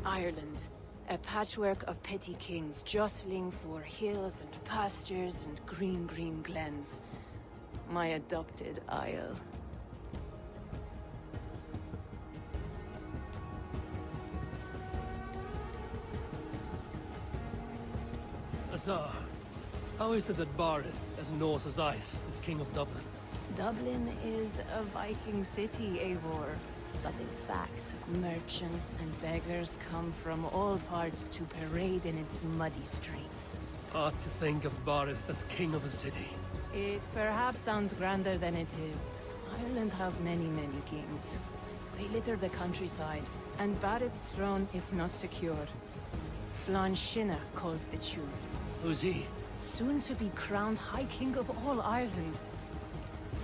Ireland. A patchwork of petty kings jostling for hills and pastures and green glens. My adopted isle. Azar, how is it that Barith, as Norse as ice, is king of Dublin? Dublin is a Viking city, Eivor. But in fact, merchants and beggars come from all parts to parade in its muddy streets. Odd to think of Barith as king of a city. It perhaps sounds grander than it is. Ireland has many kings. They litter the countryside, and Barith's throne is not secure. Flann Sinna calls the tune. Who's he? Soon to be crowned High King of all Ireland.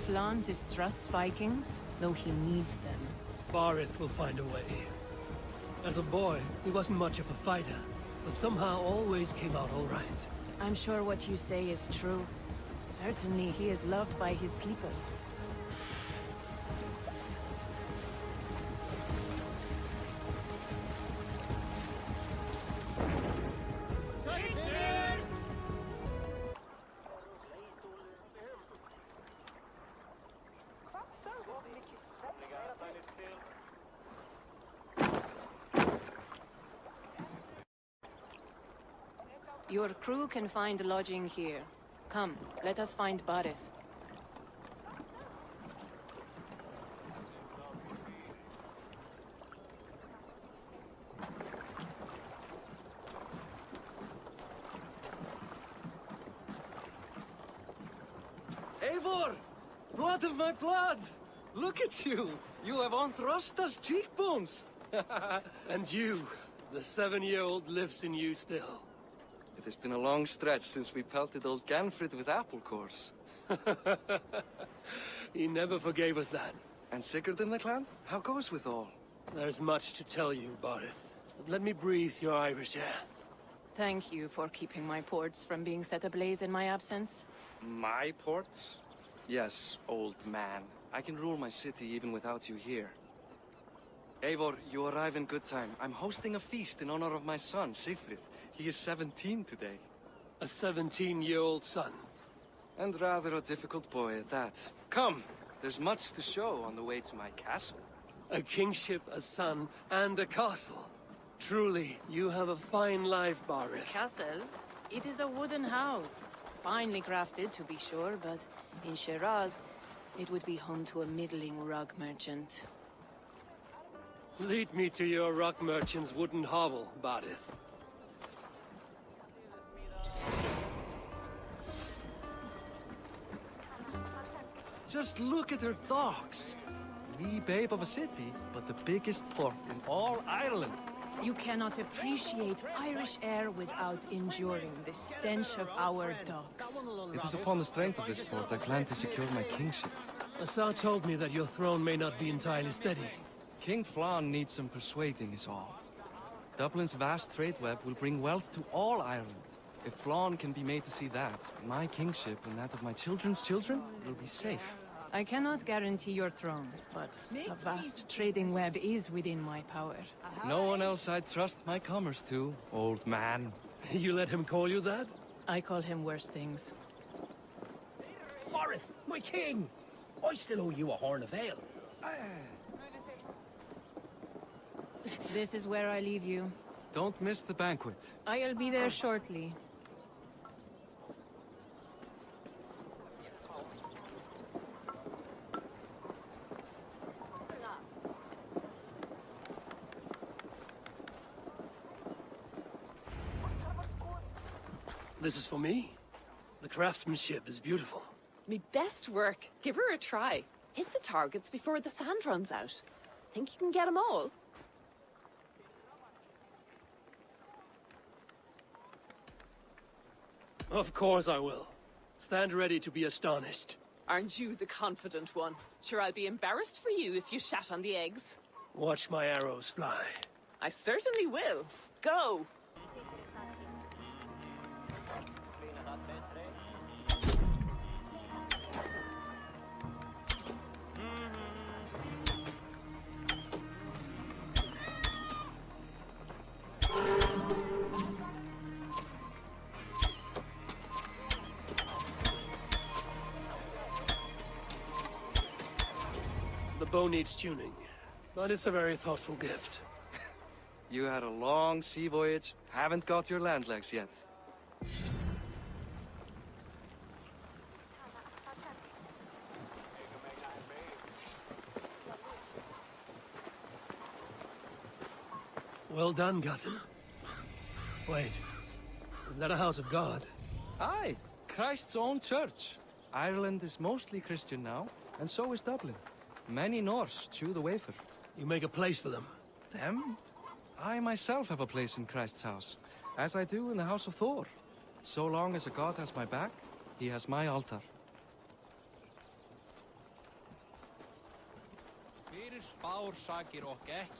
Flann distrusts Vikings, though he needs them. Barith will find a way. As a boy, he wasn't much of a fighter, but somehow always came out all right. I'm sure what you say is true. Certainly he is loved by his people. Your crew can find lodging here. Come, let us find Barith. Eivor! Blood of my blood! Look at you! You have Antrasta's cheekbones! And you, the 7-year-old lives in you still. It has been a long stretch since we pelted old Ganfrid with apple cores. He never forgave us that. And Sigurd in the clan? How goes with all? There's much to tell you, Barith. But let me breathe your Irish air. Thank you for keeping my ports from being set ablaze in my absence. My ports? Yes, old man. I can rule my city even without you here. Eivor, you arrive in good time. I'm hosting a feast in honor of my son, Sigfrid. He is 17 today. A 17-year-old son. And rather a difficult boy at that. Come, there's much to show on the way to my castle. A kingship, a son, and a castle. Truly, you have a fine life, Barith. Castle? It is a wooden house. Finely crafted, to be sure, but in Shiraz, it would be home to a middling rug merchant. Lead me to your rock merchant's wooden hovel, Barith. Just look at her docks. Wee babe of a city, but the biggest port in all Ireland. You cannot appreciate Irish air without enduring the stench of our docks. It is upon the strength of this port I plan to secure my kingship. Assar told me that your throne may not be entirely steady. King Flann needs some persuading is all. Dublin's vast trade web will bring wealth to all Ireland. If Flann can be made to see that, my kingship and that of my children's children will be safe. I cannot guarantee your throne, but a vast trading web is within my power. No one else I'd trust my commerce to, old man. You let him call you that? I call him worse things. Barith, my king! I still owe you a horn of ale. This is where I leave you. Don't miss the banquet. I'll be there shortly. This is for me. The craftsmanship is beautiful. Me best work. Give her a try. Hit the targets before the sand runs out. Think you can get them all? Of course I will. Stand ready to be astonished. Aren't you the confident one? Sure, I'll be embarrassed for you if you shat on the eggs. Watch my arrows fly. I certainly will. Go! The bow needs tuning, but it's a very thoughtful gift. You had a long sea voyage, haven't got your land legs yet. Well done, cousin. Wait, is that a house of God? Aye, Christ's own church. Ireland is mostly Christian now, and so is Dublin. Many Norse chew the wafer. You make a place for them. Them? I myself have a place in Christ's house, as I do in the house of Thor. So long as a god has my back, he has my altar.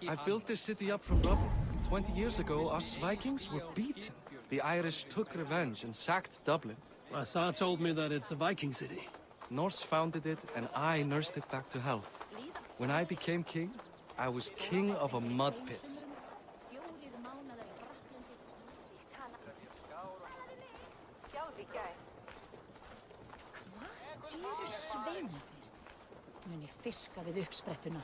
I've built this city up from rubble. 20 years ago, us Vikings were beaten. The Irish took revenge and sacked Dublin. Asa told me that it's a Viking city. Norse founded it, and I nursed it back to health. When I became king, I was king of a mud pit. Mun ég fiska við uppsprettuna.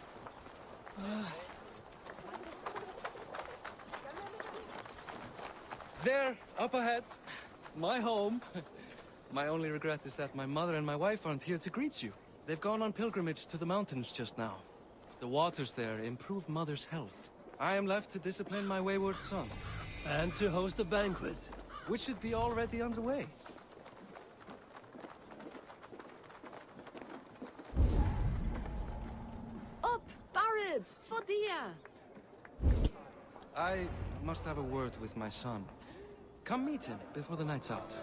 There, up ahead. My home. My only regret is that my mother and my wife aren't here to greet you. They've gone on pilgrimage to the mountains just now. The waters there improve Mother's health. I am left to discipline my wayward son. And to host a banquet. Which should be already underway. Up, Barad, Fodia. I must have a word with my son. Come meet him before the night's out.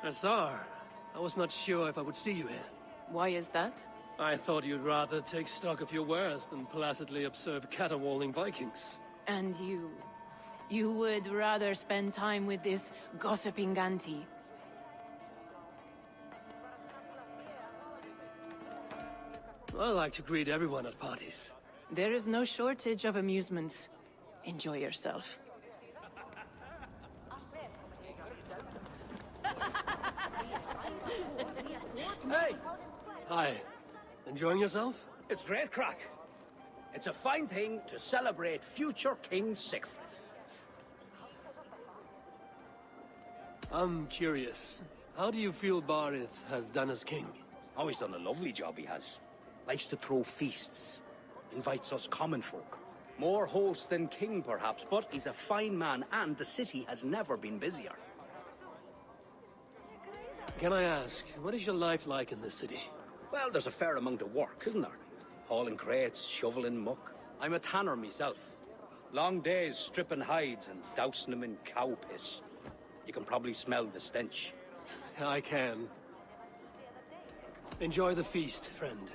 Azar, I was not sure if I would see you here. Why is that? I thought you'd rather take stock of your wares than placidly observe caterwauling Vikings. And you... You would rather spend time with this gossiping auntie. I like to greet everyone at parties. There is no shortage of amusements. Enjoy yourself. Hey, Hi. Enjoying yourself? it's great crack. It's a fine thing to celebrate future King Sigfrid. I'm curious. How do you feel Barith has done as king? Oh, he's done a lovely job, he has. Likes to throw feasts. Invites us common folk. More host than king, perhaps, but he's a fine man, and the city has never been busier. Can I ask, what is your life like in this city? Well, there's a fair amount of work, isn't there? Hauling crates, shoveling muck. I'm a tanner myself. Long days stripping hides and dousing them in cow piss. You can probably smell the stench. I can. Enjoy the feast, friend.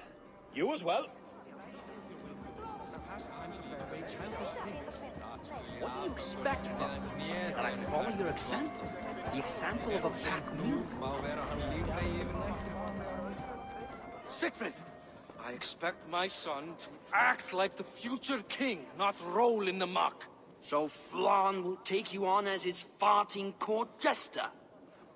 You as well. What do you expect from me? That I follow your example? The example of a pack mule? Sigfrid! I expect my son to act like the future king, not roll in the muck. So Flann will take you on as his farting court jester?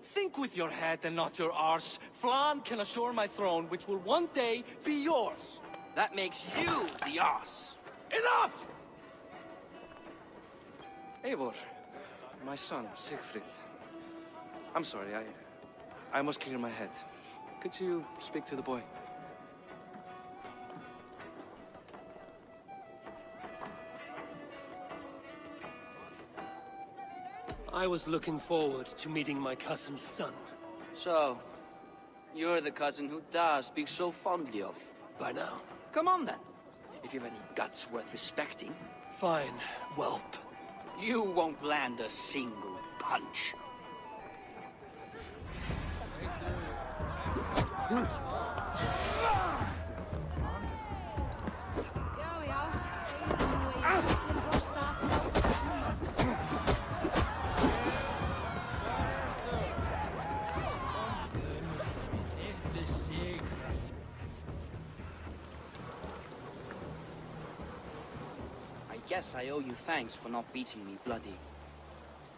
Think with your head and not your arse. Flann can assure my throne, which will one day be yours. That makes you the ass. Enough! Eivor, my son, Sigfrid. I'm sorry, I must clear my head. Could you speak to the boy? I was looking forward to meeting my cousin's son. So, you're the cousin who Da speaks so fondly of. By now. Come on then, if you've any guts worth respecting. Fine, whelp. You won't land a single punch. guess I owe you thanks for not beating me bloody.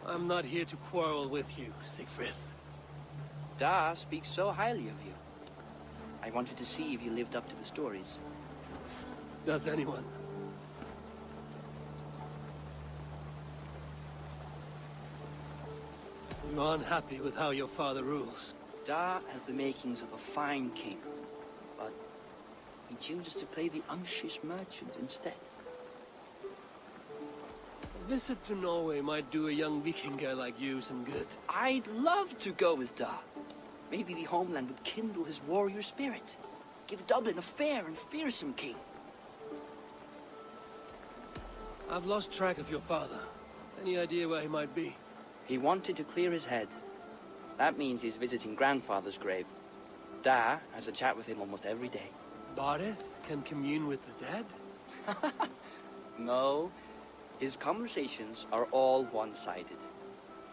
I'm not here to quarrel with you, Siegfried. Da speaks so highly of you. I wanted to see if you lived up to the stories. Does anyone? You're unhappy with how your father rules. Da has the makings of a fine king, but he chooses to play the unctuous merchant instead. A visit to Norway might do a young Vikinger like you some good. I'd love to go with Da. Maybe the homeland would kindle his warrior spirit. Give Dublin a fair and fearsome king. I've lost track of your father. Any idea where he might be? He wanted to clear his head. That means he's visiting grandfather's grave. Da has a chat with him almost every day. Bareth can commune with the dead? No, his conversations are all one-sided.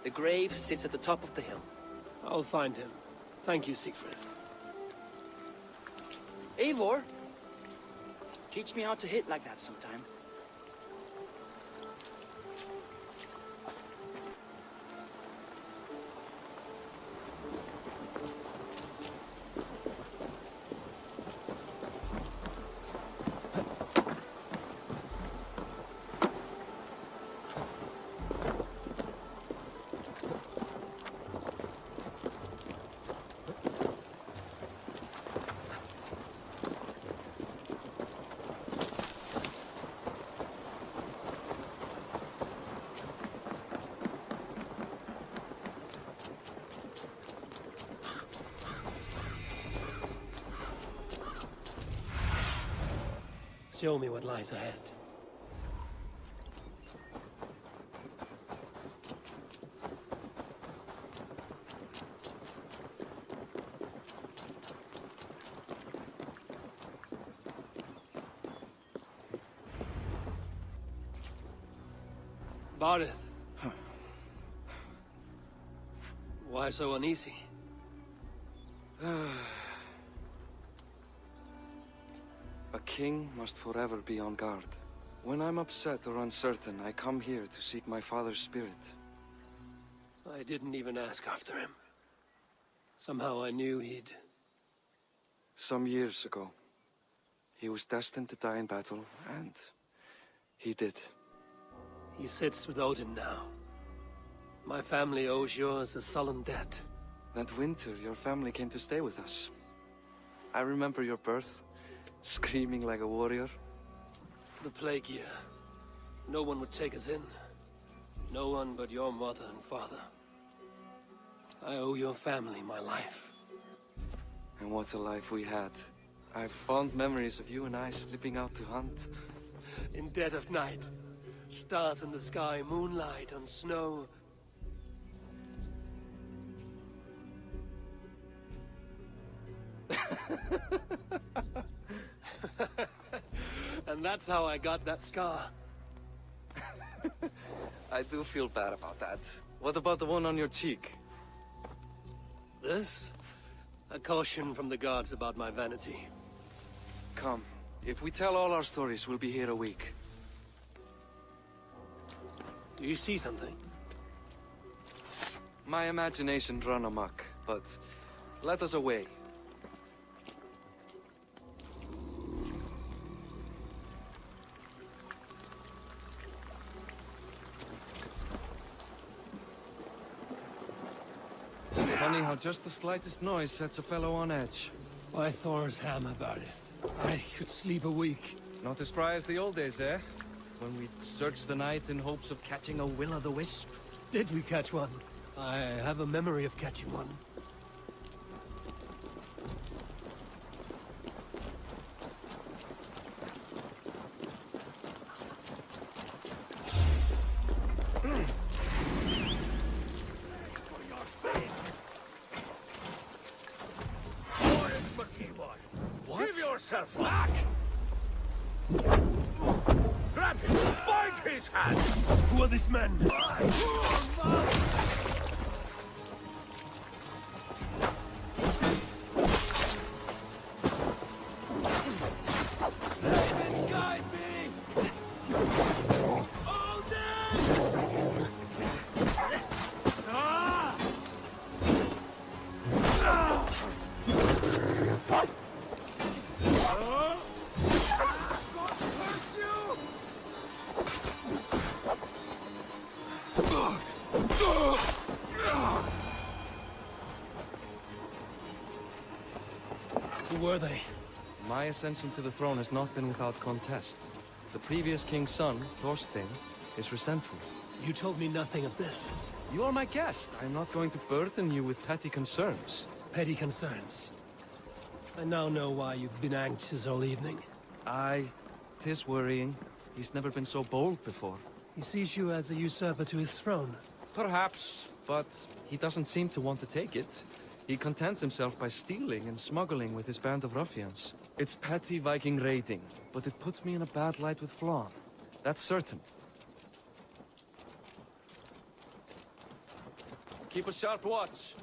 The grave sits at the top of the hill. I'll find him. Thank you, Siegfried. Eivor, teach me how to hit like that sometime. Show me what lies ahead. Bareth. Why so uneasy? A king must forever be on guard. When I'm upset or uncertain, I come here to seek my father's spirit. I didn't even ask after him. Somehow I knew he'd... Some years ago, he was destined to die in battle, and he did. He sits with Odin now. My family owes yours a sullen debt. That winter, your family came to stay with us. I remember your birth, screaming like a warrior. The plague year. No one would take us in. No one but your mother and father. I owe your family my life. And what a life we had. I have fond memories of you and I slipping out to hunt. In dead of night. Stars in the sky, moonlight on snow. And that's how I got that scar. I do feel bad about that. What about the one on your cheek? This? A caution from the gods about my vanity. Come, if we tell all our stories, we'll be here a week. Do you see something? My imagination run amok, but let us away. Funny how just the slightest noise sets a fellow on edge. By Thor's hammer, Barith. I could sleep a week. Not as spry as the old days, eh? When we'd search the night in hopes of catching a will-o'-the-wisp. Did we catch one? I have a memory of catching one. What? Give yourself back! Grab him! Bind his hands! Who are these men? Misguide me! Who were they? My ascension to the throne has not been without contest. The previous king's son, Thorstein, is resentful. You told me nothing of this. You are my guest. I'm not going to burden you with petty concerns. Petty concerns. I now know why you've been anxious all evening. Aye, 'tis worrying. He's never been so bold before. He sees you as a usurper to his throne. Perhaps, but he doesn't seem to want to take it. He contents himself by stealing and smuggling with his band of ruffians. It's petty Viking raiding, but it puts me in a bad light with Flann. That's certain. Keep a sharp watch.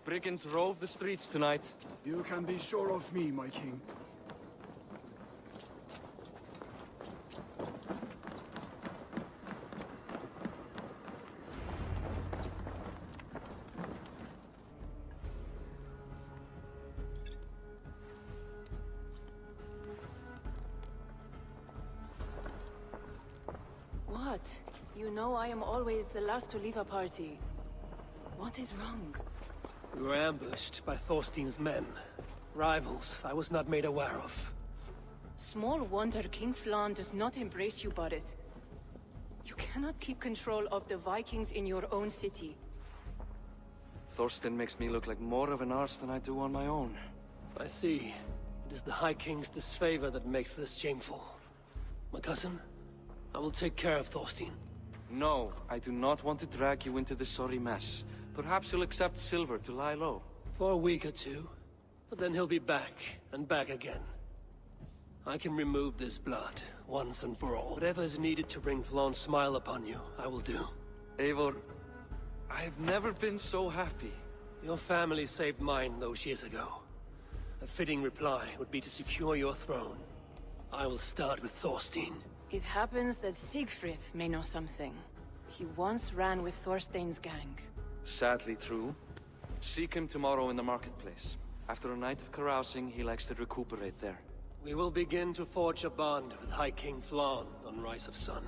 Brigands rove the streets tonight. You can be sure of me, my king. What? You know I am always the last to leave a party. What is wrong? We were ambushed by Thorstein's men. Rivals I was not made aware of. Small wonder King Flann does not embrace you, Barret. You cannot keep control of the Vikings in your own city. Thorstein makes me look like more of an arse than I do on my own. I see. It is the High King's disfavor that makes this shameful. My cousin, I will take care of Thorstein. No, I do not want to drag you into this sorry mess. Perhaps you'll accept silver to lie low. For a week or two. But then he'll be back, and back again. I can remove this blood, once and for all. Whatever is needed to bring Flann's smile upon you, I will do. Eivor, I've never been so happy. Your family saved mine those years ago. A fitting reply would be to secure your throne. I will start with Thorstein. It happens that Siegfried may know something. He once ran with Thorstein's gang. Sadly true. Seek him tomorrow in the marketplace. After a night of carousing, he likes to recuperate there. We will begin to forge a bond with High King Flann on Rise of Sun.